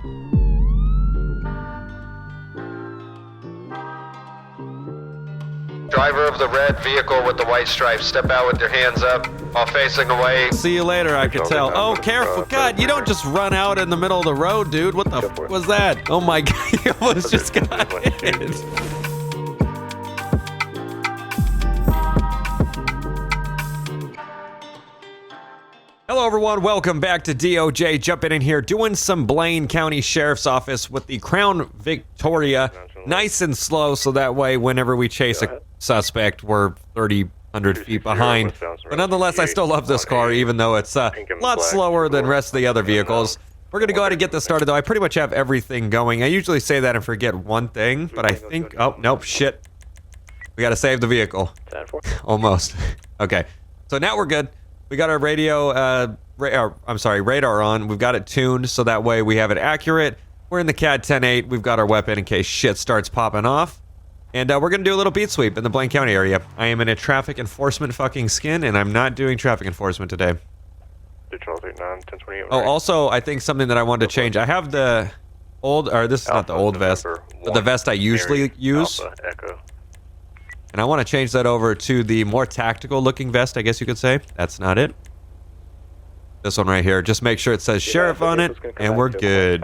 Driver of the red vehicle with the white stripes, step out with your hands up while facing away. See you later, I could tell. Oh, careful. God, you don't just run out in the middle of the road, dude. What the f was that? Oh my God, you almost just got hit. Hello everyone, welcome back to DOJ. Jumping in here, doing some Blaine County Sheriff's Office with the Crown Victoria. Nice and slow, so that way whenever we chase a suspect, we're 300 feet behind. But nonetheless, I still love this car, even though it's a lot slower than the rest of the other vehicles. We're going to go ahead and get this started, though. I pretty much have everything going. I usually say that and forget one thing, but I think... Oh, nope, shit. We got to save the vehicle. Almost. Okay, so now we're good. We got our radio, radar on. We've got it tuned, so that way we have it accurate. We're in the CAD 10-8. We've got our weapon in case shit starts popping off. And we're going to do a little beat sweep in the Blaine County area. I am in a traffic enforcement fucking skin, and I'm not doing traffic enforcement today. Oh, also, I think something that I wanted to change. I have the old, or this is not the old vest, but the vest I usually use. And I want to change that over to the more tactical looking vest, I guess you could say. That's not it. This one right here. Just make sure it says sheriff on it, and we're good.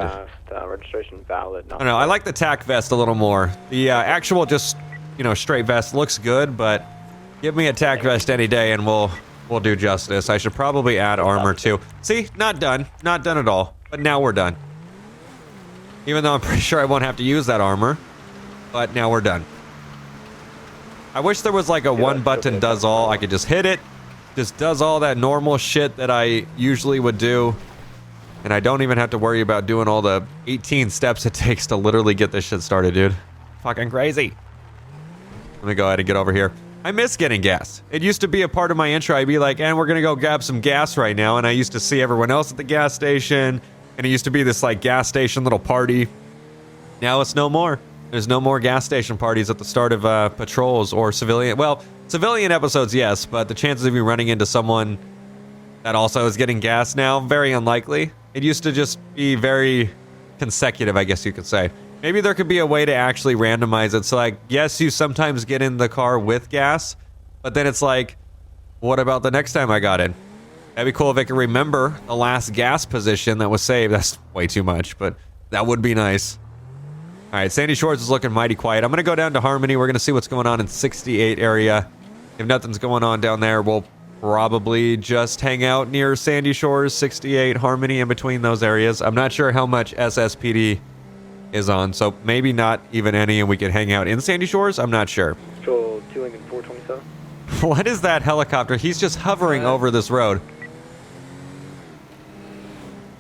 Registration valid. I don't know. I like the tack vest a little more. The actual just, you know, straight vest looks good, but give me a tack vest any day, and we'll do justice. I should probably add armor too. See, not done. Not done at all. But now we're done. Even though I'm pretty sure I won't have to use that armor, but now we're done. I wish there was like a one button does all. I could just hit it. Just does all that normal shit that I usually would do. And I don't even have to worry about doing all the 18 steps it takes to literally get this shit started, dude. Fucking crazy. Let me go ahead and get over here. I miss getting gas. It used to be a part of my intro. I'd be like, and we're gonna go grab some gas right now. And I used to see everyone else at the gas station. And it used to be this like gas station little party. Now it's no more. There's no more gas station parties at the start of patrols or civilian. Well, civilian episodes, yes, but the chances of you running into someone that also is getting gas now, very unlikely. It used to just be very consecutive, I guess you could say. Maybe there could be a way to actually randomize it. So, like, yes, you sometimes get in the car with gas, but then it's like, what about the next time I got in? That'd be cool if I could remember the last gas position that was saved. That's way too much, but that would be nice. All right, Sandy Shores is looking mighty quiet. I'm going to go down to Harmony. We're going to see what's going on in 68 area. If nothing's going on down there, we'll probably just hang out near Sandy Shores, 68, Harmony, in between those areas. I'm not sure how much SSPD is on, so maybe not even any, and we could hang out in Sandy Shores. I'm not sure. Patrol 2 Lincoln 427. What is that helicopter? He's just hovering over this road.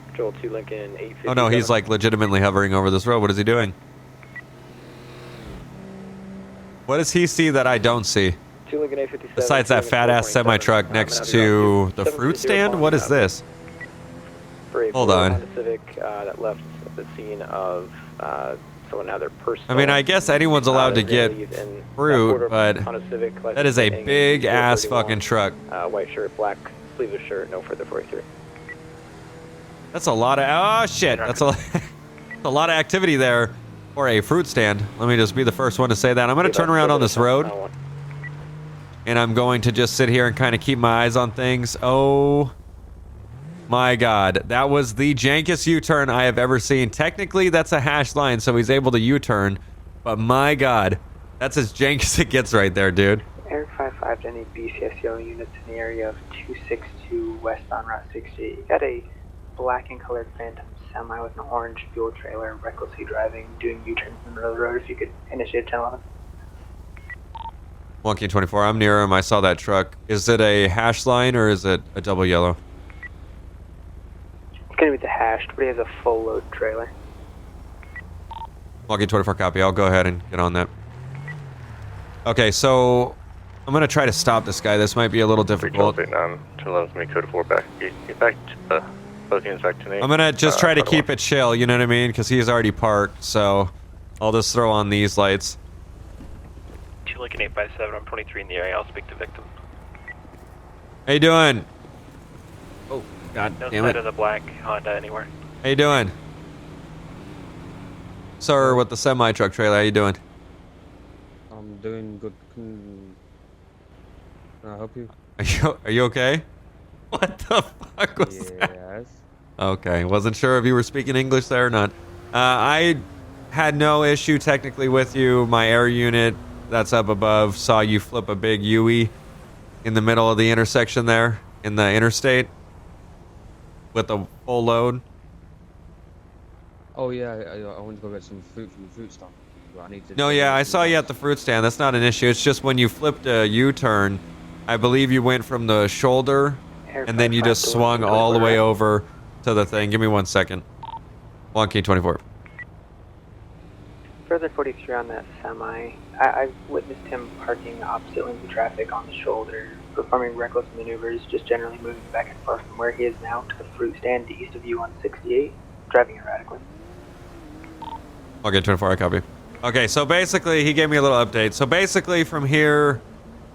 Patrol 2 Lincoln 857. Oh no, he's like legitimately hovering over this road. What is he doing? What does he see that I don't see? Besides that fat-ass semi-truck next to the fruit stand? What is this? Hold on. Civic that left the scene of someone had their personal. I mean, I guess anyone's allowed to get fruit, but that is a big-ass fucking truck. White shirt, black sleeveless shirt, no further 43. That's a lot of... Oh, shit. That's a lot of activity there for a fruit stand. Let me just be the first one to say that. I'm going to turn around on this road. And I'm going to just sit here and kind of keep my eyes on things. Oh my God. That was the jankest U-turn I have ever seen. Technically, that's a hash line, so he's able to U-turn. But my God, that's as jank as it gets right there, dude. Eric 55 to any BCSO units in the area of 262 westbound Route 68. You got a black and colored Phantom semi with an orange fuel trailer, recklessly driving, doing U-turns in the middle of the road. If you could initiate 1011. 1K24, I'm near him. I saw that truck. Is it a hash line or is it a double yellow? It's going to be the hashed, but he has a full load trailer. 1K24 copy. I'll go ahead and get on that. Okay, so I'm going to try to stop this guy. This might be a little difficult. I'm going to just try to keep it chill, you know what I mean? Because he's already parked, so I'll just throw on these lights. Lincoln 857, I'm 23 in the area. I'll speak to victim. How you doing? Oh, God no damn sight it. of the black Honda anywhere. How you doing? sir, with the semi-truck trailer. How you doing? I'm doing good. Can I help you? Are you okay? What the fuck was that? Yes. Okay, wasn't sure if you were speaking English there or not. I had no issue technically with you. My air unit that's up above saw you flip a big UE in the middle of the intersection there in the interstate with a full load. Oh yeah, I want to go get some fruit from the fruit stand. But I need to. No, yeah, I saw you at the fruit stand. That's not an issue. It's just when you flipped a U-turn, I believe you went from the shoulder and then you just swung all the way over to the thing. Give me 1 second. 1K24. Further 43 on that semi. I've witnessed him parking opposite lanes of traffic on the shoulder, performing reckless maneuvers, just generally moving back and forth from where he is now to the fruit stand east of you on 68, driving erratically. Okay, 24, I copy. Okay, so basically, he gave me a little update. So basically, from here,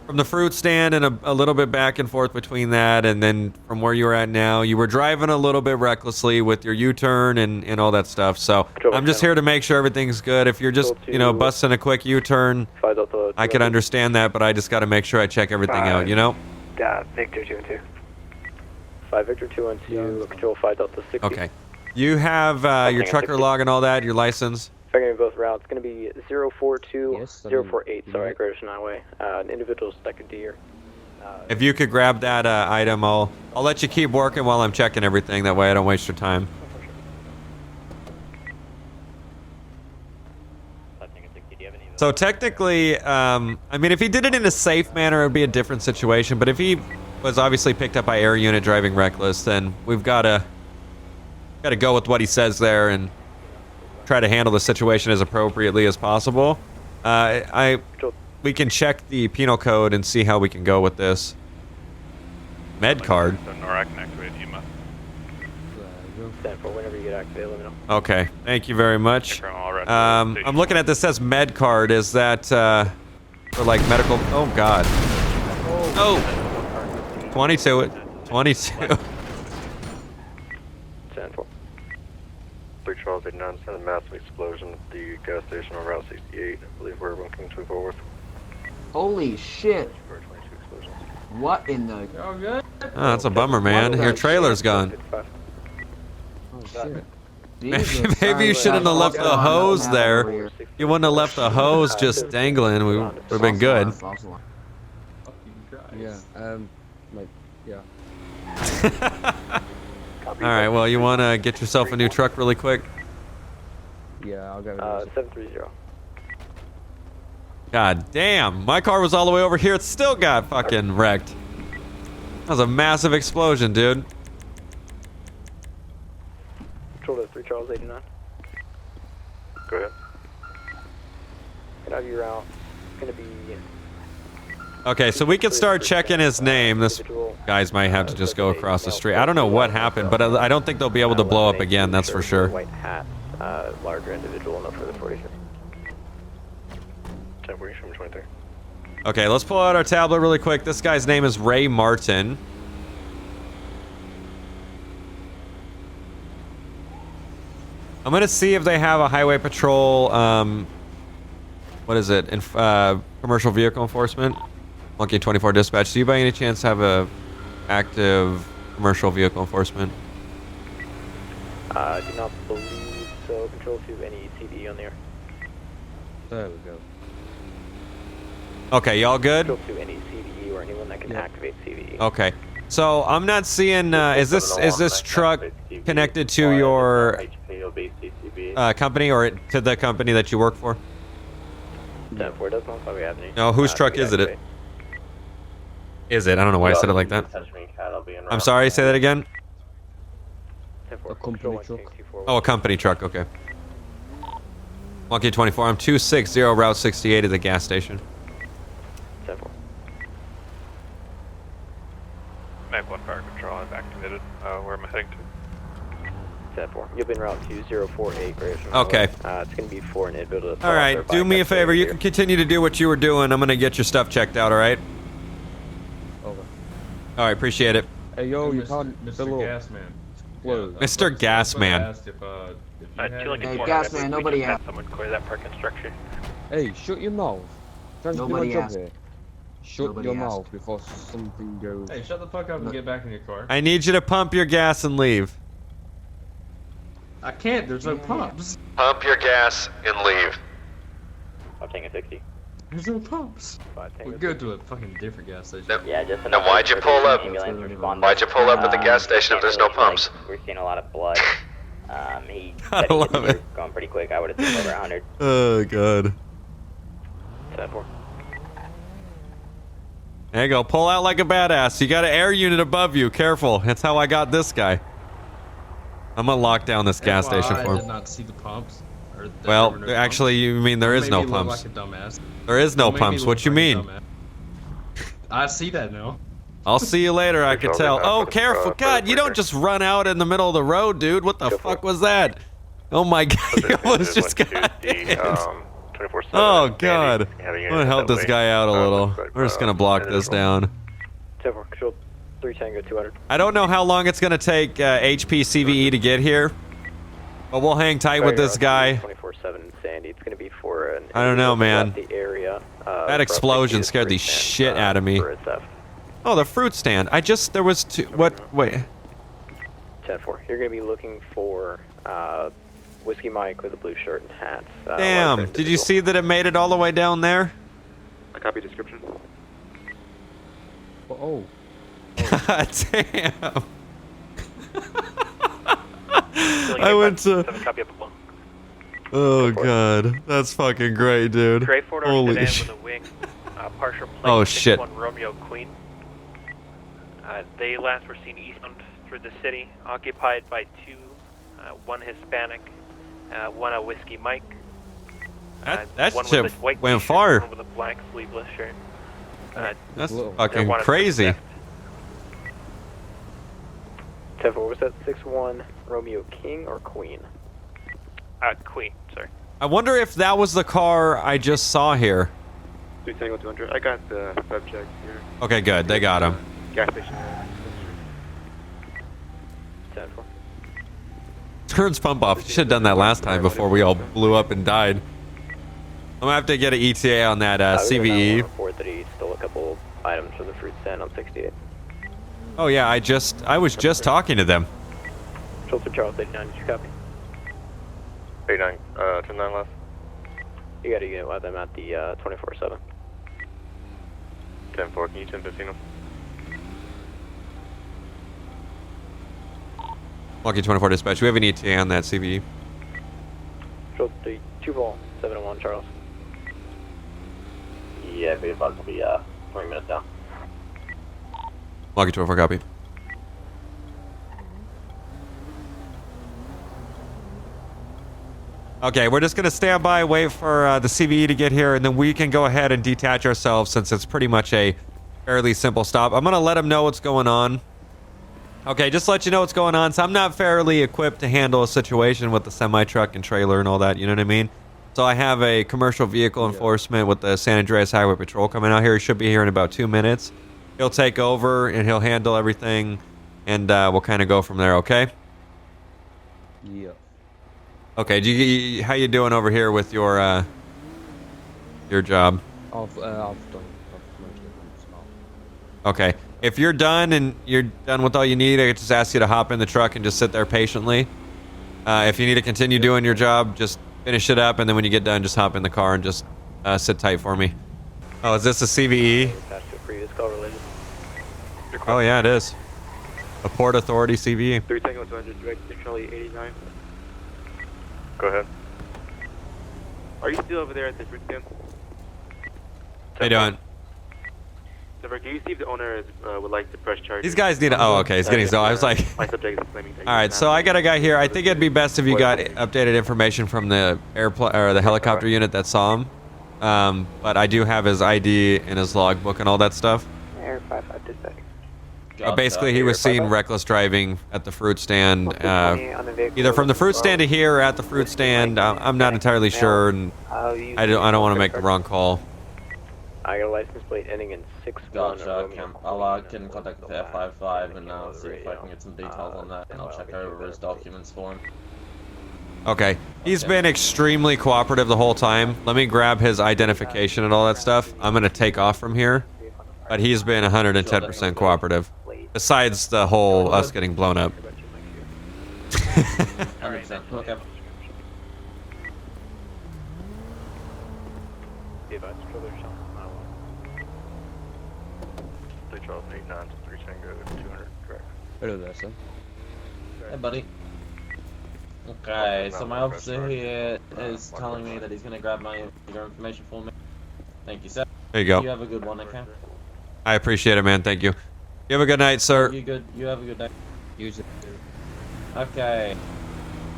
from the fruit stand and a little bit back and forth between that, and then from where you were at now, you were driving a little bit recklessly with your U-turn and all that stuff. So I'm just here to make sure everything's good. If you're just, you know, busting a quick U-turn, I can understand that, but I just got to make sure I check everything out, you know? Victor 212. 5 Victor 212, control 5 Delta 60. Okay. You have your trucker log and all that, your license? If I can both routes, it's going to be 042, Yes, 048, sorry, Greater Highway. An individual stuck a deer. If you could grab that item, I'll let you keep working while I'm checking everything. That way I don't waste your time. So technically, I mean, if he did it in a safe manner, it would be a different situation. But if he was obviously picked up by air unit driving reckless, then we've got to go with what he says there and try to handle the situation as appropriately as possible. We can check the penal code and see how we can go with this. Med card. So NORAD can activate EMA. Stand for whenever you get activated, let me know. Okay, thank you very much. I'm looking at this, says med card. Is that for like medical? Oh God. Oh. 22. 22. Stand for. 3 Charles 89 sent a massive explosion at the gas station on Route 68. I believe we're moving to forward. Holy shit. What in the... Oh, that's a bummer, man. Your trailer's gone. Oh shit. Maybe you shouldn't have left the hose there. You wouldn't have left the hose just dangling. We would have been good. Yeah. Like, yeah. All right. Well, you want to get yourself a new truck really quick? Yeah, I'll go. 730. God damn! My car was all the way over here. It still got fucking wrecked. That was a massive explosion, dude. Control to 3 Charles 89. Go ahead. Get out of your route. It's going to be... Okay, so we can start checking his name. This guys might have to just go across the street. I don't know what happened, but I don't think they'll be able to blow up again. That's for sure. White hat, larger individual, no further 43. 10 from 23. Okay, let's pull out our tablet really quick. This guy's name is Ray Martin. I'm gonna see if they have a highway patrol. What is it? Commercial vehicle enforcement. Monkey 24 dispatch. Do you by any chance have a active commercial vehicle enforcement? Do not believe so. Control to any CVE on the air. There we go. Okay, y'all good? Control to any CVE or anyone that can activate CVE. Okay. So I'm not seeing. Is this truck connected to your company or to the company that you work for? 10-4 does not probably have any. No, whose truck is it? Is it? I don't know why I said it like that. I'm sorry, say that again? A company truck. Oh, a company truck, okay. Monkey 24, I'm 260 Route 68 at the gas station. 10-4. Mag 1 fire control, I've activated. Where am I heading to? 10-4. You'll be in route 2048, Greater Okay. It's going to be for an individual. All right, do me a favor. You can continue to do what you were doing. I'm going to get your stuff checked out, all right? Over. All right, appreciate it. Hey, yo, you can't... Mr. Hello. Gasman. Whoa. Mr. Gasman. Hey, Gasman, nobody have asked. someone clear that parking structure. Hey, shut your mouth. Trying to do my Nobody job asked. here. Shut Nobody your asked. mouth before something goes. Hey, shut the fuck up and get back in your car. I need you to pump your gas and leave. I can't, there's no pumps. Pump your gas and leave. I'm taking 60. There's no pumps. We'll go to a fucking different gas station. Yeah, just Then why'd you pull up? Ambulance responded. Why'd you pull up at the gas station if there's no pumps? We're seeing a lot of blood. He I said he love was it. going pretty quick. I would have taken over 100. Oh, God. 10-4. There you go. Pull out like a badass. You got an air unit above you. Careful. That's how I got this guy. I'm gonna lock down this gas station for I did him. not see the pumps. Or there Well, were no actually, you mean there pumps. is Made no me look pumps. Like a dumbass. There is no Made me pumps. look What you like a mean? dumbass. I see that now. I'll see you later. I can tell. Oh, careful. for God, you don't just run out in the middle of the road, dude. What the fuck was that? Oh my God, you almost just got hit. 24/7. Oh God. Have a I'm unit gonna help that this way. guy out a little. But, We're just gonna block this down. 10-4, control 3 Tango 200. I don't know how long it's gonna take HP CVE to get here, but we'll hang tight with this guy. 24/7 Sandy. It's going to be for an. I don't know, man. The area. That explosion scared the shit out of me. Oh, the fruit stand. There was two. What? Wait. 10-4. You're going to be looking for Whiskey Mike with a blue shirt and hat. Damn. Did you see that it made it all the way down there? I copy description. Oh. God damn. I went to. Copy up above. Oh God, that's fucking great, dude. Gray four-door Holy sedan shit. with a wing, partial plate. Oh, shit. 61 Romeo Queen. They last were seen eastbound through the city, occupied by two, one Hispanic, one a Whiskey Mike. That one shit with a white went t-shirt, far. One with a black sleeveless shirt. That's Whoa. fucking one is crazy. Dept. 10-4, was that 6-1 Romeo King or Queen? Queen, sorry. I wonder if that was the car I just saw here. 3 Tango 200. I got the subject here. Okay, good. They got him. Gas station. 10-4. Turns pump off. You should have done that last time before we all blew up and died. I'm gonna have to get an ETA on that CVE. Report that he stole a couple items from the fruit stand on 68. Oh yeah, I was just talking to them. Control for Charles 89, did you copy? 89, 10-9 left. You got a unit with them at the 24/7. 10-4, can you 10-15 them? Lucky 24 dispatch. We have an ETA on that CVE. Control 3, 2 ball, 7-1 Charles. Yeah, beta bugs will be 20 minutes down. Lucky 24 copy. Okay, we're just gonna stand by, wait for the CVE to get here, and then we can go ahead and detach ourselves since it's pretty much a fairly simple stop. I'm gonna let them know what's going on. Okay, just to let you know what's going on. So I'm not fairly equipped to handle a situation with the semi-truck and trailer and all that, you know what I mean? So I have a commercial vehicle enforcement with the San Andreas Highway Patrol coming out here. He should be here in about 2 minutes. He'll take over and he'll handle everything, and we'll kind of go from there, okay? Yeah. Okay, how you doing over here with your job? I've done most of it. Okay. If you're done and you're done with all you need, I could just ask you to hop in the truck and just sit there patiently. If you need to continue doing your job, just finish it up, and then when you get done, just hop in the car and just sit tight for me. Oh, is this a CVE? Attached to a previous call related. Oh, yeah, it is. A Port Authority CVE. 3 Tango 200, direct to Charlie 89. Go ahead. Are you still over there at the fruit stand? How you doing? Can you see if the owner would like to press charge? These guys need to... Oh, okay, he's getting... So I was like... My subject is claiming that. All right, so I got a guy here. I think it'd be best if you got updated information from the airplane or the helicopter unit that saw him. But I do have his ID and his logbook and all that stuff. Air 55 dispatch. Basically, he was seen reckless driving at the fruit stand, 20 on the vehicle. either from the fruit stand to here or at the fruit stand. I'm not entirely sure, and I don't want to make the wrong call. I got a license plate ending in Gotcha. I'll get in contact with F55 and see if I can get some details on that, and I'll check over his documents for him. Okay. He's been extremely cooperative the whole time. Let me grab his identification and all that stuff. I'm gonna take off from here. But he's been 110% cooperative. Besides the whole us getting blown up. 100%. Okay. Charles 89 to 3 Tango 200, correct. Hello there, sir. Hey, buddy. Okay, so my officer here is telling me that he's gonna grab your information for me. Thank you, sir. There you go. You have a good one, okay? I appreciate it, man. Thank you. You have a good night, sir. You have a good day. Use it. Okay.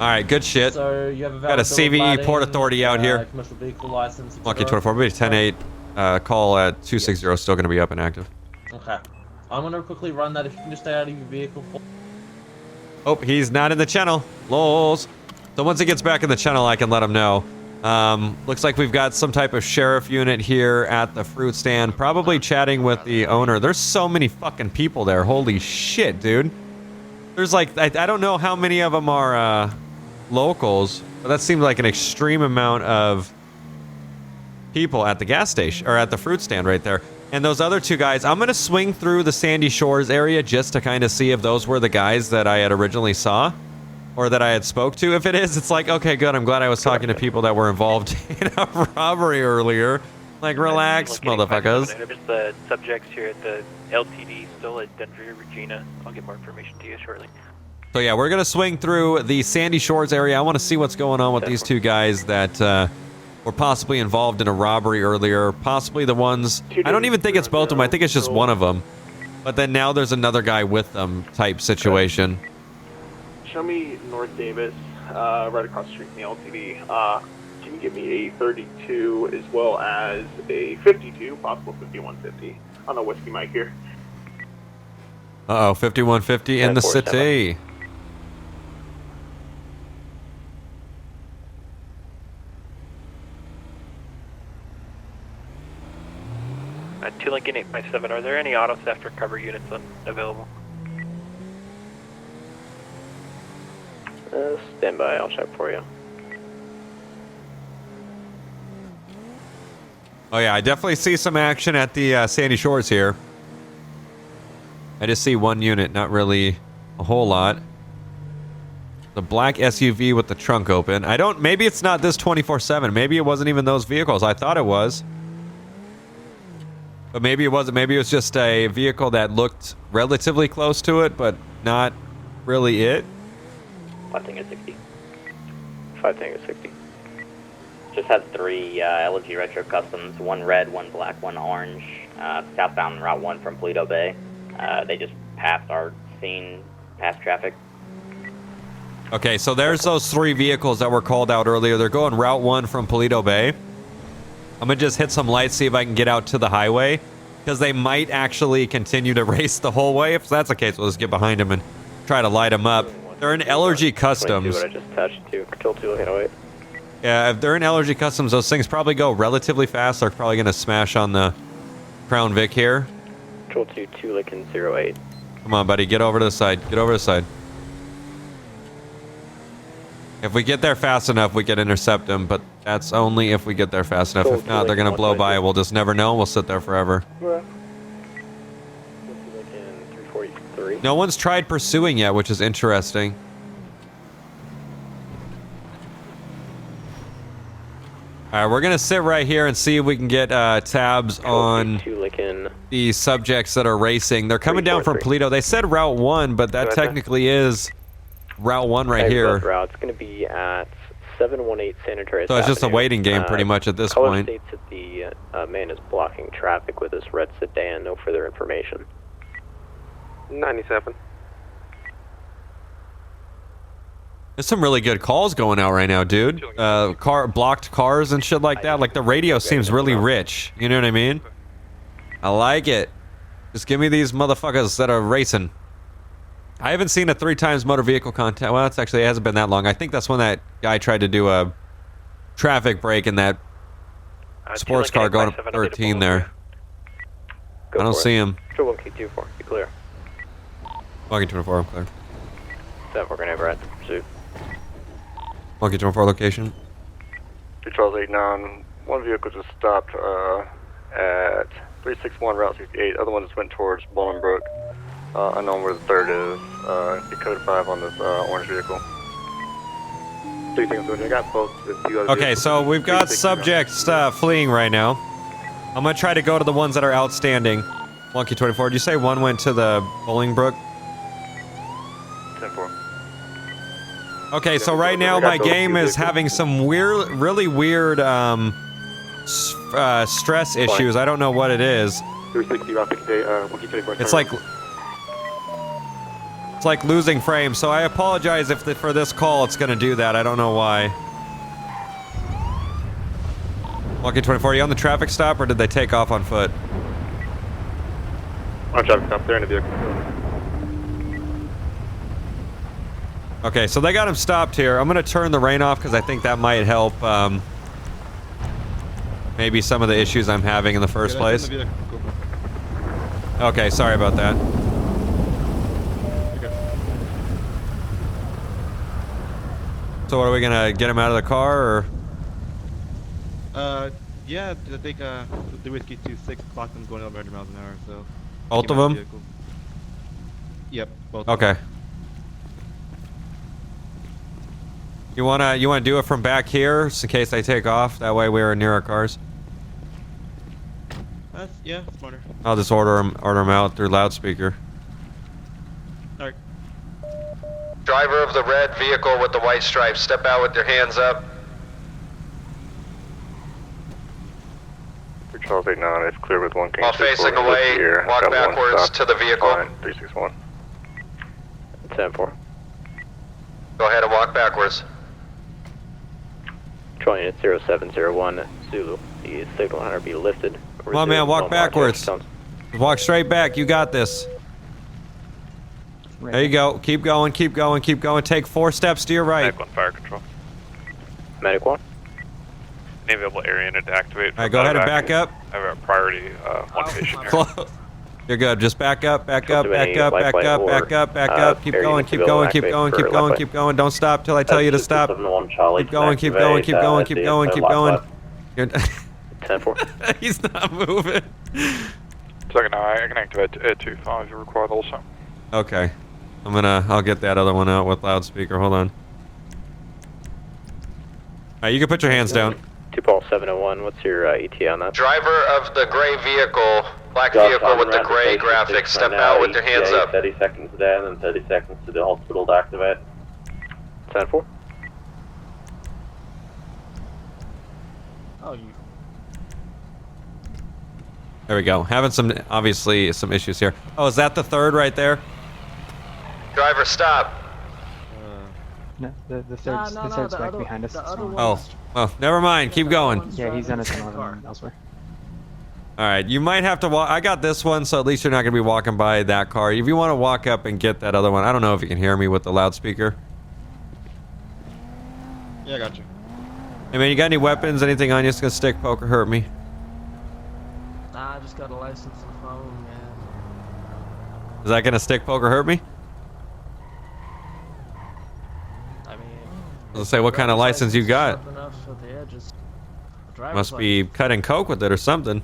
All right, good shit. So you have a Got a CVE Port Authority out here. Commercial vehicle license. Lucky 24. Maybe 10-8. Call at 260. Still going to be up and active. Okay. I'm gonna quickly run that. If you can just stay out of your vehicle. Oh, he's not in the channel. Lols. So once he gets back in the channel, I can let him know. Looks like we've got some type of sheriff unit here at the fruit stand, probably chatting with the owner. There's so many fucking people there. Holy shit, dude. There's like, I don't know how many of them are locals, but that seems like an extreme amount of people at the gas station, or at the fruit stand right there. And those other two guys, I'm going to swing through the Sandy Shores area just to kind of see if those were the guys that I had originally saw. Or that I had spoke to. If it is, it's like, okay, good. I'm glad I was talking to people that were involved in a robbery earlier. Like, relax, motherfuckers. There's the subjects here at the LTD still at Denver, Regina. I'll get more information to you shortly. So yeah, we're going to swing through the Sandy Shores area. I want to see what's going on with these two guys that were possibly involved in a robbery earlier. Possibly the ones... I don't even think it's both of them. I think it's just one of them. But then now there's another guy with them type situation. Show me North Davis, right across the street from the LTD. Can you give me a 32 as well as a 52, possible 5150 on a whiskey mic here? Uh-oh, 5150 in the city. Two Lincoln 857, are there any auto theft recovery units available? Stand by, I'll check for you. Oh yeah, I definitely see some action at the Sandy Shores here. I just see one unit, not really a whole lot. The black SUV with the trunk open. Maybe it's not this 24/7. Maybe it wasn't even those vehicles. I thought it was. But maybe it wasn't. Maybe it was just a vehicle that looked relatively close to it, but not really it. 5 Tango 60. 5 Tango 60. Just had 3 LG Retro Customs, 1 red, 1 black, 1 orange, southbound Route 1 from Polito Bay. They just passed our scene, past traffic. Okay, so there's those 3 vehicles that were called out earlier. They're going Route 1 from Polito Bay. I'm going to just hit some lights, see if I can get out to the highway, because they might actually continue to race the whole way. If that's the case, we'll just get behind them and try to light them up. They're in LRG Customs. What I just touched to Control 2 808. Yeah, if they're in LRG Customs, those things probably go relatively fast. They're probably going to smash on the Crown Vic here. Control 2 Lincoln 08. Come on, buddy. Get over to the side. Get over to the side. If we get there fast enough, we can intercept them, but that's only if we get there fast enough. If not, they're going to blow by. We'll just never know. We'll sit there forever. No one's tried pursuing yet, which is interesting. Alright, we're going to sit right here and see if we can get tabs on the subjects that are racing. They're coming down from Polito. They said Route 1, but that technically is Route 1 right here. Route. It's going to be at 718 Sanitary. So it's just a waiting game pretty much at this point. States that the man is blocking traffic with his red sedan. No further information. 97. There's some really good calls going out right now, dude. Blocked cars and shit like that. Like, the radio seems really rich. You know what I mean? I like it. Just give me these motherfuckers that are racing. I haven't seen a 3 times motor vehicle contact. Well, it hasn't been that long. I think that's when that guy tried to do a traffic break in that sports car going up 13 there. I don't see him. Control 1K24, be clear. Monkey 24, I'm clear. 7, we're gonna have at the pursuit. Monkey 24 location. 2 Charles 89, one vehicle just stopped at 361 Route 68. Other one just went towards Bolingbrook. Unknown where the third is. Be code 5 on this orange vehicle. 3 things, I got both. Okay, so we've got subjects fleeing right now. I'm gonna try to go to the ones that are outstanding. Monkey 24, did you say one went to the Bolingbrook? 10-4. Okay, so right now my game is having some really weird stress issues. I don't know what it is. 360 Route 68, Monkey 24. It's like losing frames, so I apologize if for this call it's gonna do that. I don't know why. Monkey 24, are you on the traffic stop or did they take off on foot? On traffic stop, they're in the vehicle. Okay, so they got him stopped here. I'm gonna turn the rain off because I think that might help maybe some of the issues I'm having in the first place. Okay, sorry about that. So what, are we gonna get him out of the car, or? Yeah, I think the whiskey 26 clocked them going over 100 miles an hour, so. Both of them? Yep, both. Okay. You wanna do it from back here, just in case they take off? That way we're near our cars. Yeah, smarter. I'll just order them out through loudspeaker. Alright. Driver of the red vehicle with the white stripes, step out with your hands up. Charles 89, it's clear with 1K. While facing away, walk backwards to the vehicle. 361. 10-4. Go ahead and walk backwards. Control unit 0701 Zulu. The signal hunter be lifted. Come on, man, walk backwards. Walk straight back. You got this. There you go. Keep going, keep going, keep going. Take 4 steps to your right. Medic 1 fire control. Medic 1. Any available area to activate. Alright, go ahead and back up. I have a priority 1 patient here. You're good. Just back up, back up, back up, back up, back up, back up. Keep going, keep going, keep going, keep going, keep going. Don't stop till I tell you to stop. Keep going, keep going, keep going, keep going, keep going. 10-4. He's not moving. Second, I can activate 2-5 if you require also. Okay. I'll get that other one out with loudspeaker. Hold on. Alright, you can put your hands down. 2 Paul 701, what's your ETA on that? Driver of the gray vehicle, black vehicle with the gray graphics, step out with your hands up. 30 seconds down and 30 seconds to the hospital to activate. 10-4. Oh, you. There we go. Having obviously some issues here. Oh, is that the third right there? Driver, stop. No, the third's back behind us. Oh, well, never mind. Keep going. Yeah, he's on his own elsewhere. All right, you might have to walk. I got this one, so at least you're not going to be walking by that car. If you want to walk up and get that other one, I don't know if you can hear me with the loudspeaker. Yeah, I got you. Hey, man, you got any weapons? Anything on you that's going to stick, poke, or hurt me? Nah, I just got a license and phone, man. Is that going to stick, poke, or hurt me? Let's say, what kind of license you got? Must be cutting coke with it or something.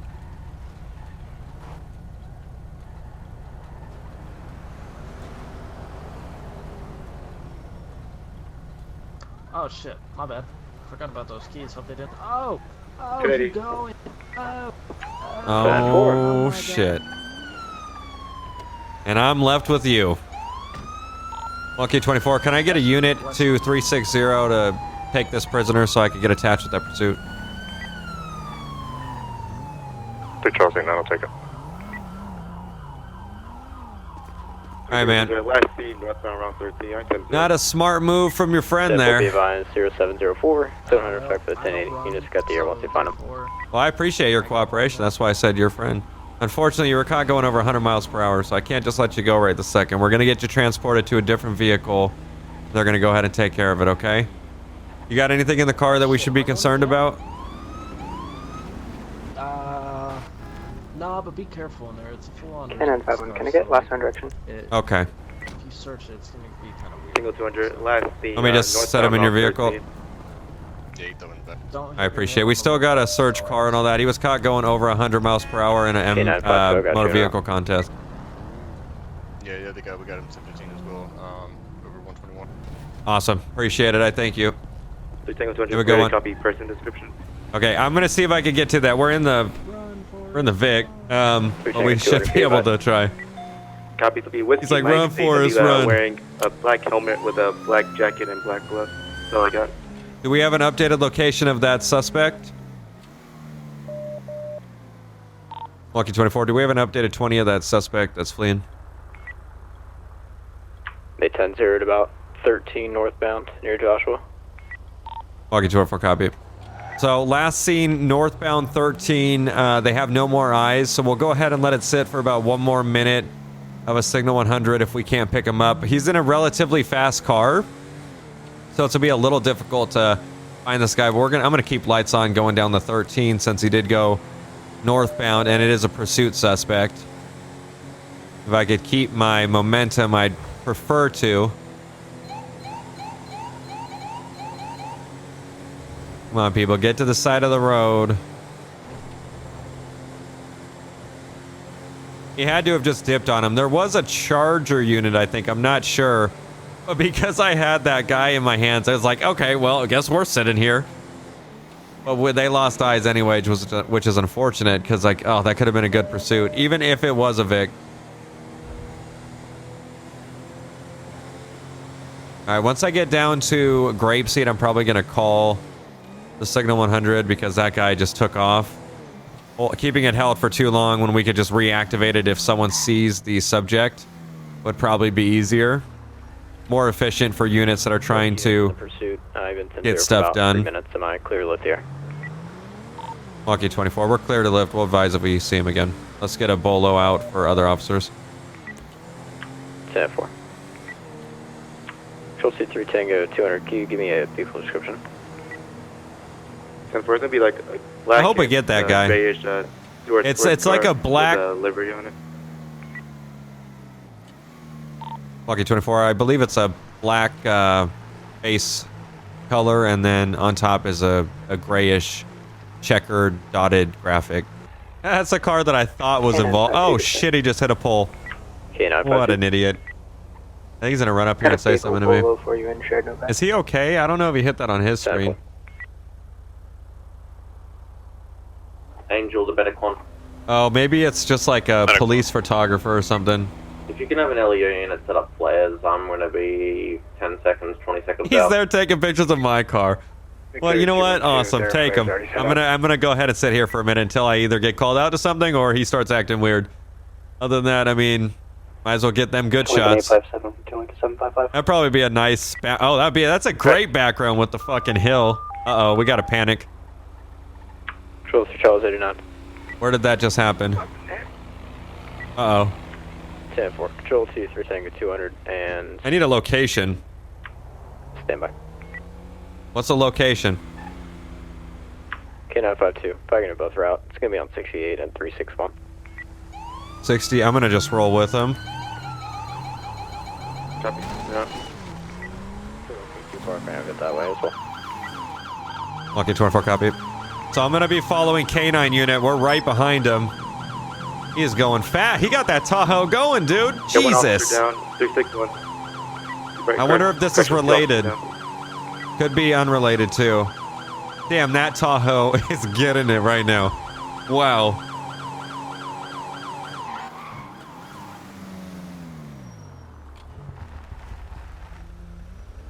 Oh shit, my bad. Forgot about those keys. Hope they didn't. Oh, Good you going? Oh shit. And I'm left with you. Monkey 24, can I get a unit to 360 to take this prisoner so I can get attached with that pursuit? 3 Charles 89, I'll take it. Alright, man. Last seen westbound Route 13. Not a smart move from your friend there. 0704, 705 for the 1080. Units got the air once they find them. Well, I appreciate your cooperation. That's why I said your friend. Unfortunately, you were caught going over 100 miles per hour, so I can't just let you go right this second. We're going to get you transported to a different vehicle. They're going to go ahead and take care of it, okay? You got anything in the car that we should be concerned about? No, but be careful in there. It's a full-on. 10-9-5-1, can I get last round direction? Okay. If you search it, it's gonna be kind of weird. Single 200, last the. Let me just set him in your vehicle. Don't I appreciate it. We still got a search car and all that. He was caught going over 100 miles per hour in a motor vehicle contest. Yeah, we got him 715 as well. Over 121. Awesome. Appreciate it. I thank you. Please Tango 200, Have a good one. copy person description. Okay, I'm gonna see if I can get to that. We're in the Vic. But we should be able to try. Copy to be whiskey. He's like, Mike, run, Forrest, run. Wearing a black helmet with a black jacket and black gloves. That's all I got. Do we have an updated location of that suspect? Lucky 24, do we have an updated 20 of that suspect that's fleeing? They 10-0 at about 13 northbound near Joshua. Lucky 24, copy. So last seen northbound 13, they have no more eyes, so we'll go ahead and let it sit for about 1 more minute of a signal 100 if we can't pick him up. He's in a relatively fast car, so it's gonna be a little difficult to find this guy. But I'm gonna keep lights on going down the 13 since he did go northbound and it is a pursuit suspect. If I could keep my momentum, I'd prefer to. Come on, people, get to the side of the road. He had to have just dipped on him. There was a Charger unit, I think. I'm not sure. But because I had that guy in my hands, I was like, okay, well, I guess we're sitting here. But they lost eyes anyway, which is unfortunate, because, like, oh, that could have been a good pursuit, even if it was a Vic. All right, once I get down to Grapeseed, I'm probably going to call the signal 100 because that guy just took off. Well, keeping it held for too long when we could just reactivate it if someone sees the subject would probably be easier. More efficient for units that are trying to get stuff done. 3 minutes. Am I clear to lift here? Lucky 24, we're clear to lift. We'll advise if we see him again. Let's get a bolo out for other officers. 10-4. Control C3 Tango 200. Can you give me a vehicle description? 10-4 is gonna be like a black. I hope we get that guy. Grayish, it's like a black. With a livery on it. Lucky 24, I believe it's a black base color, and then on top is a grayish checkered dotted graphic. That's a car that I thought was involved. Oh shit, he just hit a pole. What an idiot. I think he's gonna run up here and say something to me. Is he okay? I don't know if he hit that on his screen. Angel, the better one. Oh, maybe it's just like a police photographer or something. If you can have an LEO unit set up flares, I'm gonna be 10 seconds, 20 seconds He's out. there taking pictures of my car. Well, you know what? Awesome. Take him. I'm gonna go ahead and sit here for a minute until I either get called out to something or he starts acting weird. Other than that, I mean, might as well get them good shots. That'd probably be a nice. That's a great background with the fucking hill. Uh oh, we got to panic. Control 3 Charles 89. Where did that just happen? Uh oh. 10-4. Control C3 Tango 200 and. I need a location. Stand by. What's the location? K952. Packing it both route. It's gonna be on 68 and 361. 60. I'm gonna just roll with him. Copy. Yeah. Too far if I have it that way as well. Lucky 24, copy. So I'm gonna be following K9 unit. We're right behind him. He is going fast. He got that Tahoe going, dude. Jesus. Down. 361. I wonder if this is related. Could be unrelated too. Damn, that Tahoe is getting it right now. Wow.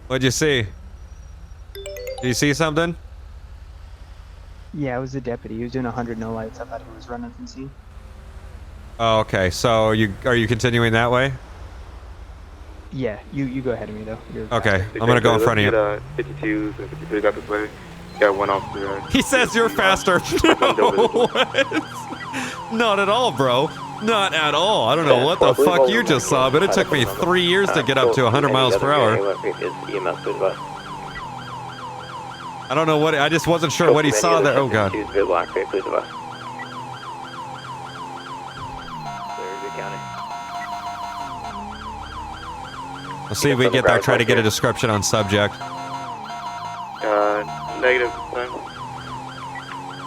What'd you see? Did you see something? Yeah, it was the deputy. He was doing 100 no lights. I thought he was running from scene. Oh, okay. So are you continuing that way? Yeah, you go ahead of me though. You're okay, I'm gonna go in front of you. 52s and 53 got this way. Got one officer. He says you're faster. No, not at all, bro. Not at all. I don't know what the fuck you just saw, but it took me 3 years to get up to 100 miles per hour. I don't know what. I just wasn't sure what he saw there. Oh god. Let's see if we get there. Try to get a description on subject. Negative.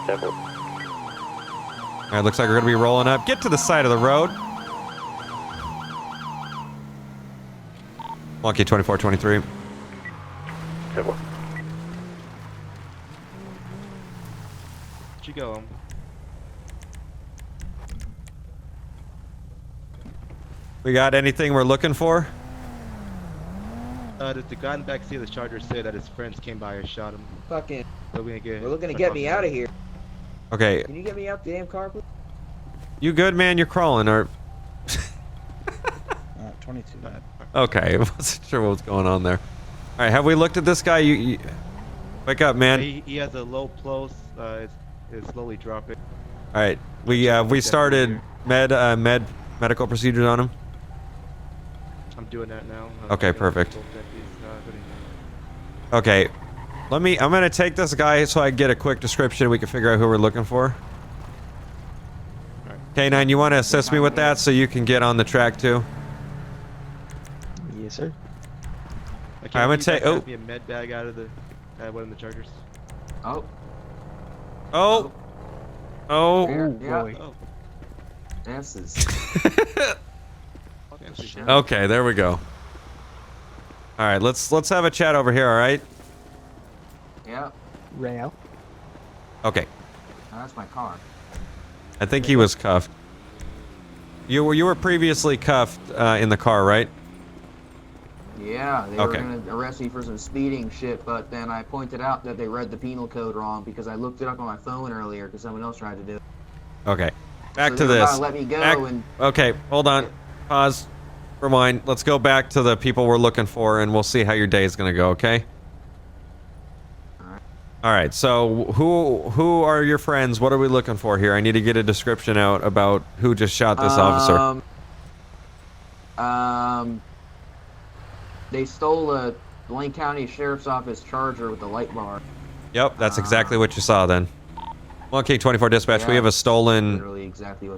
Temple. All right, looks like we're gonna be rolling up. Get to the side of the road. Monkey 2423. Temple. Where'd you go? We got anything we're looking for? Does the guy in the back seat of the Charger say that his friends came by and shot him? Fucking. So we're looking to get me out of here. Okay. Can you get me out the damn car, please? You good, man? You're crawling, or? 22. Okay, I wasn't sure what was going on there. All right, have we looked at this guy? You wake up, man. He has a low pulse. It's slowly dropping. All right, we started medical procedures on him. I'm doing that now. Okay, perfect. Okay, I'm gonna take this guy so I can get a quick description. We can figure out who we're looking for. K9, you want to assist me with that so you can get on the track too? Yes, sir. Okay, I'm gonna take. Oh. Me a med bag out of one of the Chargers. Oh. Oh. Oh. Boy. Oh. This is. Okay, there we go. All right, let's have a chat over here. All right. Yeah. Rail. Okay. Oh, that's my car. I think he was cuffed. You were previously cuffed in the car, right? Yeah, they were going to arrest me for some speeding shit, but then I pointed out that they read the penal code wrong because I looked it up on my phone earlier because someone else tried to do it. Okay. Back So to they were this. about to let me go and... Okay, hold on. Pause. Rewind. Let's go back to the people we're looking for, and we'll see how your day is going to go, okay? All right, so who are your friends? What are we looking for here? I need to get a description out about who just shot this officer. They stole a Blaine County Sheriff's Office Charger with a light bar. Yep, that's exactly what you saw then. 1K24 Dispatch, we have a stolen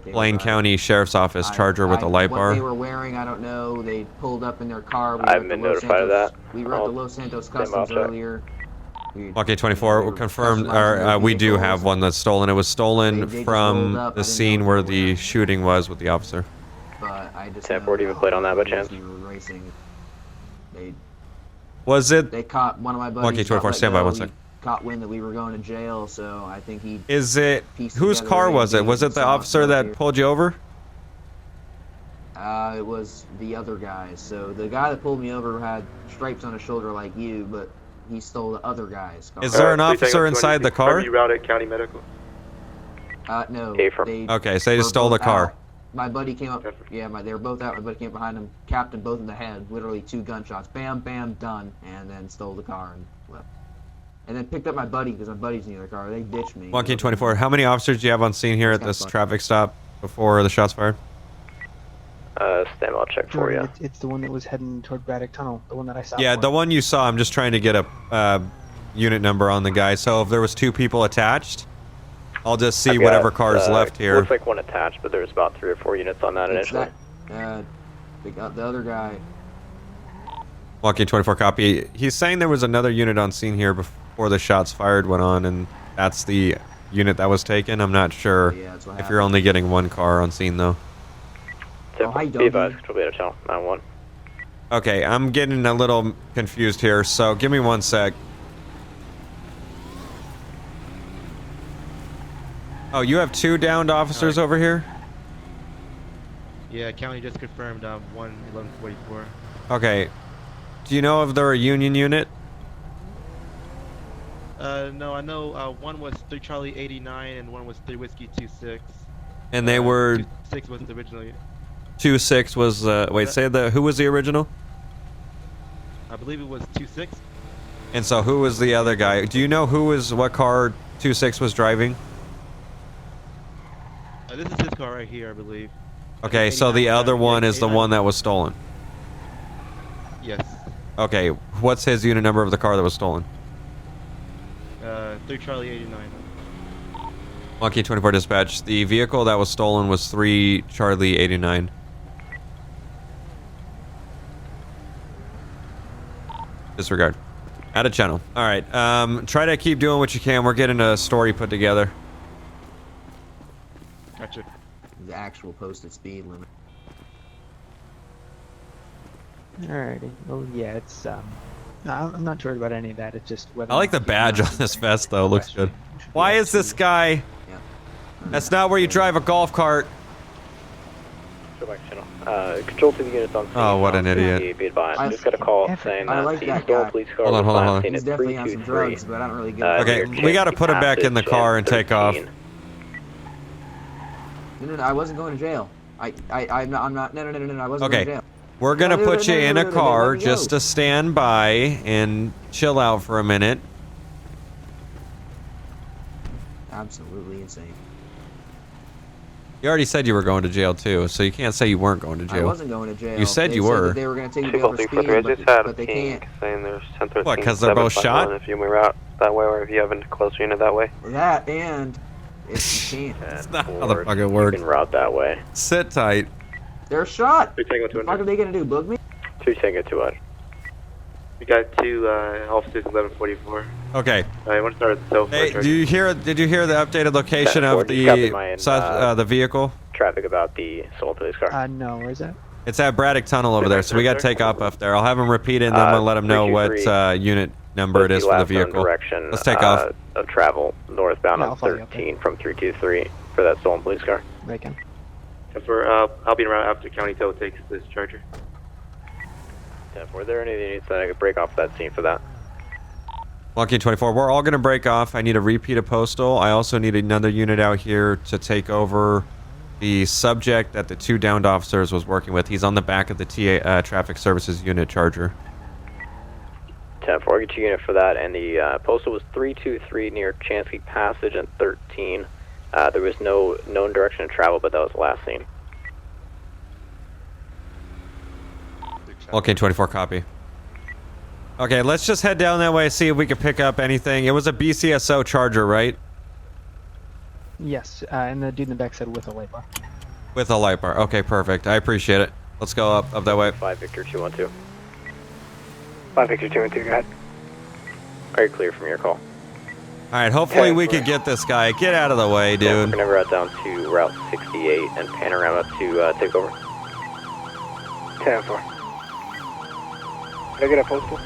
Blaine County Sheriff's Office Charger with a light bar. What they were wearing, I don't know. They pulled up in their car. I haven't been notified of that. We were at the Los Santos Customs earlier. 1K24 confirmed, or we do have one that's stolen. It was stolen from the scene where the shooting was with the officer. But I just 10-4 even played on that by chance. Was it? They caught one of my buddies. 1K24, stand by 1 sec. Caught wind that we were going to jail, so I think he. Is it? Whose car was it? Was it the officer that pulled you over? It was the other guy. So the guy that pulled me over had stripes on his shoulder like you, but he stole the other guy's car. Is there an officer inside the car? You routed County Medical? No. Okay, so they just stole the car. My buddy came up. Yeah, they were both out. My buddy came behind him, capped them both in the head. Literally 2 gunshots. Bam, bam, done. And then stole the car and left. And then picked up my buddy because my buddy's in the other car. They ditched me. 1K24, how many officers do you have on scene here at this traffic stop before the shots fired? Stand by, I'll check for you. It's the one that was heading toward Braddock Tunnel. The one that I saw. Yeah, the one you saw. I'm just trying to get a unit number on the guy. So if there was 2 people attached, I'll just see whatever car's left here. Looks like 1 attached, but there's about 3 or 4 units on that initially. They got the other guy. 1K24 copy. He's saying there was another unit on scene here before the shots fired went on, and that's the unit that was taken. I'm not sure if you're only getting 1 car on scene though. Be advised, control beta channel 9-1. Okay, I'm getting a little confused here, so give me 1 sec. Oh, you have 2 downed officers over here? Yeah, county just confirmed 1-11-44. Okay. Do you know if they're a union unit? No, I know 1 was 3 Charlie 89 and 1 was 3 Whiskey 26. And they were... 26 was the original unit. 2-6 was, wait, say who was the original? I believe it was 2-6. And so who was the other guy? Do you know what car 2-6 was driving? This is his car right here, I believe. Okay, so the other one is the one that was stolen. Yes. Okay, what's his unit number of the car that was stolen? 3 Charlie 89. Monkey 24 dispatch. The vehicle that was stolen was 3 Charlie 89. Disregard. Add a channel. All right. Try to keep doing what you can. We're getting a story put together. Gotcha. The actual posted speed limit. Alrighty. Well, yeah, it's I'm not sure about any of that. It's just whether. I like the badge on this vest though. It looks good. Why is this guy? Yeah. That's not where you drive a golf cart. Control to the units on scene. Oh, what an idiot. Be advised. Just got a call saying I that like the that stolen guy. police car Hold on, was hold on, last hold on. seen He's at definitely on some 323. drugs, but I don't really get it. Okay, near we got to Chansey put him back in the Passage car and take off. 13. No, I wasn't going to jail. I'm not. No, I wasn't Okay. going to jail. We're gonna No, put you in a let car me go. just to stand by and chill out for a minute. Absolutely insane. You already said you were going to jail too, so you can't say you weren't going to I jail. wasn't going to jail. You said They you said were. that they were going to take me to jail for speeding, but they can't. Saying there's 1013. What, 'cause they're both shot? If you move out that way, or if you have a closer unit that way. That and if you can't. That's not how the fuck it works. You can route that way. Sit tight. They're shot. 3 Tango What 200. the fuck are they going to do? Bug me? 2 Tango 200. We got 2 officers 1144. Okay. I want to start at the cell Hey, phone. did you hear the updated location of Ford, you copy my the vehicle? Traffic about the stolen police car. No, where's that? It's at Braddock Tunnel over there, so we got to take off up there. I'll have him repeat it, and then I'm gonna let him know what 323, unit number it is for the vehicle. Direction, Let's take off. Of travel northbound No, I'll on follow you, 13 from 323 for that stolen police car. Bacon. I'll be around after County Tow takes this charger. Were there any units that I could break off that scene for that? Lucky 24. We're all gonna break off. I need a repeat of postal. I also need another unit out here to take over the subject that the 2 downed officers was working with. He's on the back of the TA traffic services unit charger. 10-4, get your unit for that. And the postal was 323 near Chansey Passage and 13. There was no known direction of travel, but that was the last scene. Okay, 24 copy. Okay, let's just head down that way, see if we can pick up anything. It was a BCSO charger, right? Yes, and the dude in the back said with a light bar. With a light bar. Okay, perfect. I appreciate it. Let's go up that way. 5 Victor 212. 5 Victor 212, go ahead. Are you clear from your call? Alright, hopefully we can get this guy. Get out of the way, We're dude. gonna route down to Route 68 and Panorama to take over. 10-4. Can I get a postal?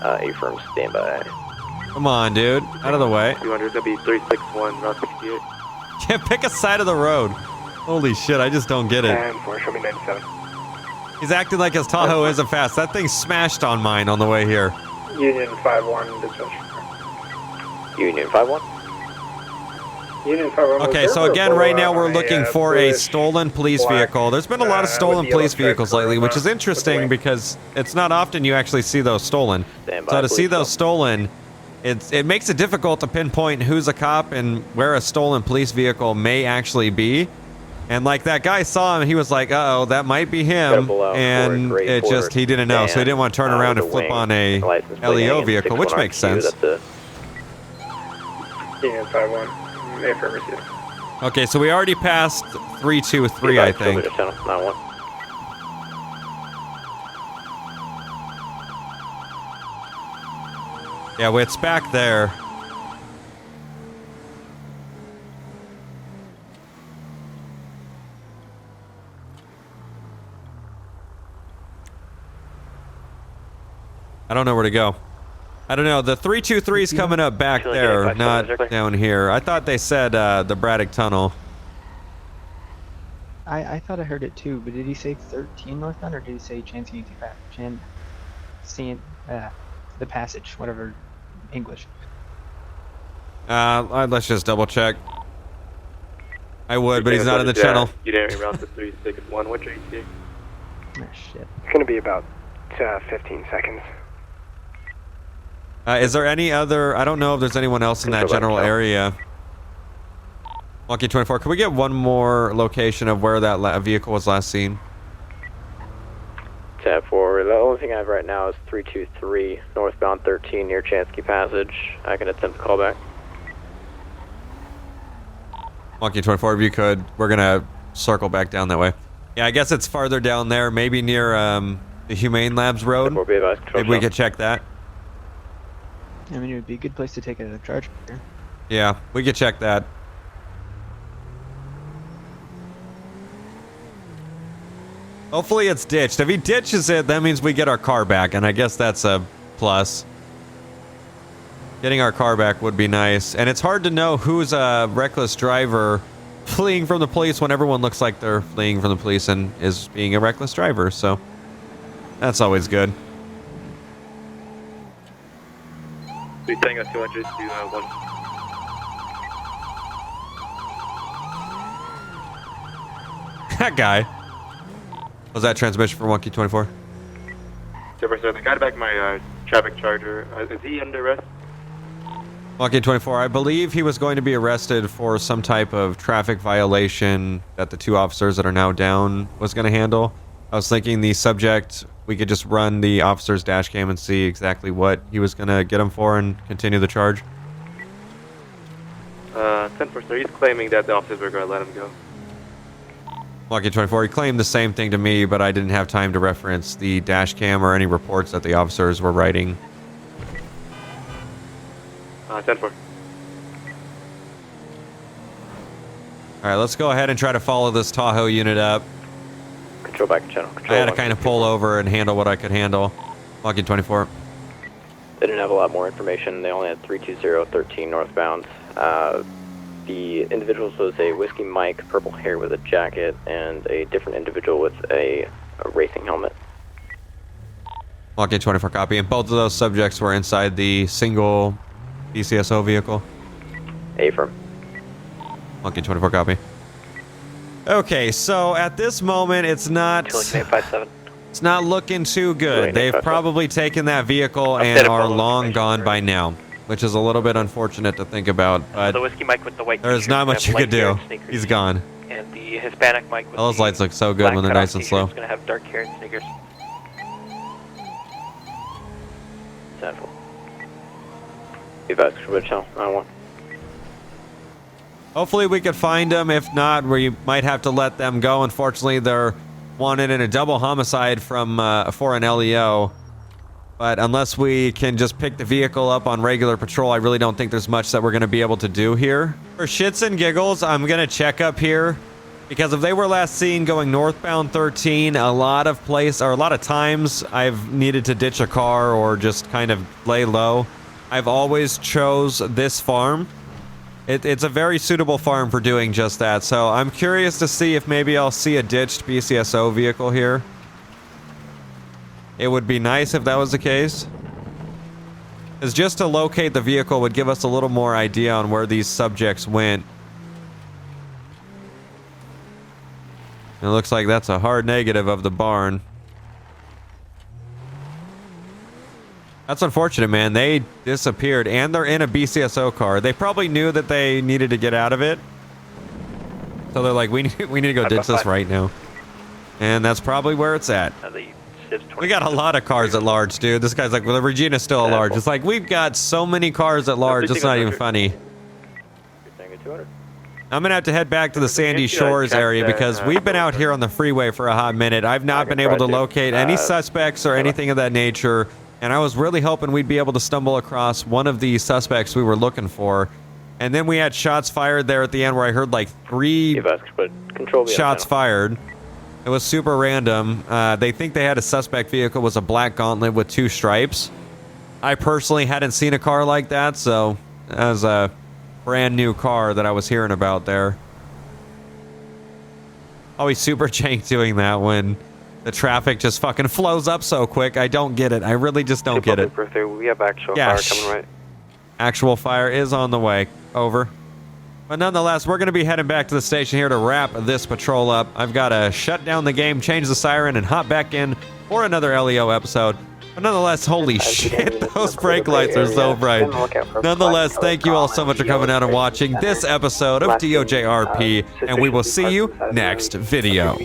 A-firm, stand by. Come on, dude. Out of the way. 200, that'll be 361, Route 68. Can't pick a side of the road. Holy shit, I just don't get it. 10-4, show me 97. He's acting like his Tahoe isn't fast. That thing smashed on mine on the way here. Union 5-1, dispatch. Union 5-1. Union 5-1. Okay, so again, right now we're looking for a stolen police vehicle. There's been a lot of stolen police vehicles lately, which is interesting because it's not often you actually see those stolen. So to see those stolen, it makes it difficult to pinpoint who's a cop and where a stolen police vehicle may actually be. And like that guy saw him, he was like, uh-oh, that might be him. And it just, he didn't know. So he didn't want to turn around and flip on a LEO vehicle, which makes sense. Union 5-1. A-firm received. Okay, so we already passed 323, I think. Yeah, well, it's back there. I don't know where to go. I don't know. The 323 is coming up back there, not down here. I thought they said the Braddock Tunnel. I thought I heard it too, but did he say 13 northbound or did he say Chansey the passage, whatever English? Let's just double check. I would, but he's not in the channel. You didn't route to 361, what's your ETA? Oh shit. It's gonna be about 15 seconds. Is there any other... I don't know if there's anyone else in that general area. Monkey 24, can we get one more location of where that vehicle was last seen? 10-4. The only thing I have right now is 323 northbound 13 near Chansey Passage. I can attempt to call back. Monkey 24, if you could, we're gonna circle back down that way. Yeah, I guess it's farther down there, maybe near The Humane Labs Road. Maybe we could check that. I mean, it would be a good place to take a charge. Yeah, we could check that. Hopefully it's ditched. If he ditches it, that means we get our car back, and I guess that's a plus. Getting our car back would be nice. And it's hard to know who's a reckless driver fleeing from the police when everyone looks like they're fleeing from the police and is being a reckless driver, so that's always good. Be Tango 200 to 1. That guy. Was that transmission for 1Q24? I got back my traffic charger. Is he under arrest? 1K24, I believe he was going to be arrested for some type of traffic violation that the 2 officers that are now down was going to handle. I was thinking the subject, we could just run the officer's dash cam and see exactly what he was going to get him for and continue the charge. 10%. He's claiming that the officers were going to let him go. 1K24, he claimed the same thing to me, but I didn't have time to reference the dash cam or any reports that the officers were writing. 10-4. Alright, let's go ahead and try to follow this Tahoe unit up. Control back channel. I had to kind of pull over and handle what I could handle. 1K24. They didn't have a lot more information. They only had 32013 northbound. The individuals was a Whiskey Mike, purple hair with a jacket, and a different individual with a racing helmet. 1K24 copy, and both of those subjects were inside the single BCSO vehicle. Affirm. 1K24 copy. Okay, so at this moment, it's not looking too good. They've probably taken that vehicle and are long gone by now, which is a little bit unfortunate to think about, but The Whiskey Mike with the white there's not much you could do. He's gone. And the Hispanic Mike with Those the lights look so good black when they're cutoff nice and t-shirt slow. is going to have dark hair and sneakers. 10-4. Be advised, control channel 9-1. Hopefully we could find them. If not, we might have to let them go. Unfortunately, they're wanted in a double homicide from for an LEO. But unless we can just pick the vehicle up on regular patrol, I really don't think there's much that we're going to be able to do here. For shits and giggles, I'm going to check up here. Because if they were last seen going northbound 13, a lot of times I've needed to ditch a car or just kind of lay low. I've always chose this farm. It's a very suitable farm for doing just that. So I'm curious to see if maybe I'll see a ditched BCSO vehicle here. It would be nice if that was the case. Because just to locate the vehicle would give us a little more idea on where these subjects went. It looks like that's a hard negative of the barn. That's unfortunate, man. They disappeared, and they're in a BCSO car. They probably knew that they needed to get out of it. So they're like, we need to go ditch this right now. And that's probably where it's at. We got a lot of cars at large, dude. This guy's like, well, Regina's still at large. It's like, we've got so many cars at large, it's not even funny. I'm going to have to head back to the Sandy Shores area because we've been out here on the freeway for a hot minute. I've not been able to locate any suspects or anything of that nature. And I was really hoping we'd be able to stumble across one of the suspects we were looking for. And then we had shots fired there at the end where I heard like 3 shots fired. It was super random. They think they had a suspect vehicle. It was a black Gauntlet with 2 stripes. I personally hadn't seen a car like that, so that was a brand new car that I was hearing about there. Always super jank doing that when the traffic just fucking flows up so quick. I don't get it. I really just don't get it. We have actual fire coming right. Actual fire is on the way. Over. But nonetheless, we're going to be heading back to the station here to wrap this patrol up. I've got to shut down the game, change the siren, and hop back in for another LEO episode. But nonetheless, holy shit, those brake lights are so bright. Nonetheless, thank you all so much for coming out and watching this episode of DOJRP, and we will see you next video.